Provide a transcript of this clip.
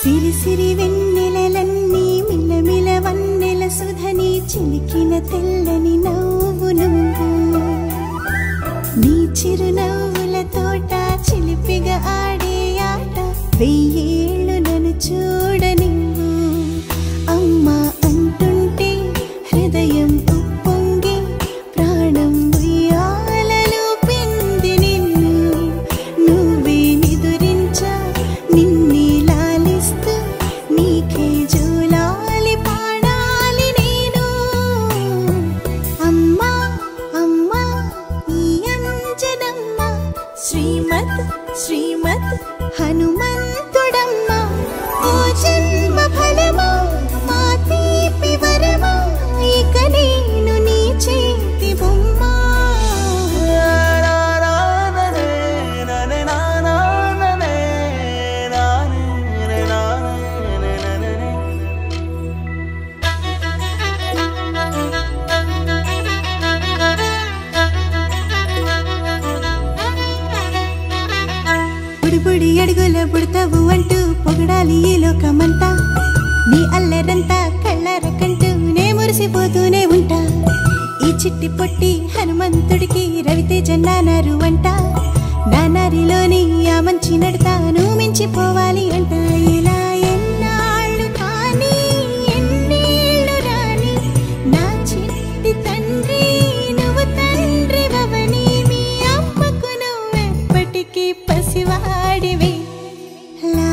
సిరి సిరి వెన్నెలలన్నీ మిలమిల వన్నెల సుధని చిలికిన తెల్లని నవ్వు నువ్వు నీ చిరునవ్వుల తోట చిలిపిగా ఆడే ఆట వెయ్యేళ్ళు నన్ను చూడనివ్వు అమ్మా అంటుంటే హృదయం ఉప్పొంగి ప్రాణం ఉయ్యాలలో పిండి నిన్ను నువ్వే నిదురించా నిన్నే లాలిస్తూ నీకే జోలాలి పాడాలి నేను అమ్మా అమ్మా ఈ అంజనమ్మ శ్రీమత్ శ్రీమత్ హనుమంతుడమ్మ ఓ జన్మ ఫలమా మా తీపి వరమా ఇక నేను నీ చేతి బొమ్మ బుడి అడుగుల బుడతావు అంటూ పొగడాలి ఈ లోకమంతా నీ అల్లరంతా కళ్ళరకంటూ నే మురిసిపోతూనే ఉంటా ఈ చిట్టి పొట్టి హనుమంతుడికి రవితేజ నానారు అంట నానారిలోని ఆ మంచి నడతాను మించిపోవాలి అంట ఇలా ఎన్నాళ్ళు కానీ ఎన్నేళ్ళు రాని నా చిట్టి తండ్రి నువ్వు తండ్రి వవని మీ అమ్మకు నువ్వెప్పటికీ పసివాడివి లా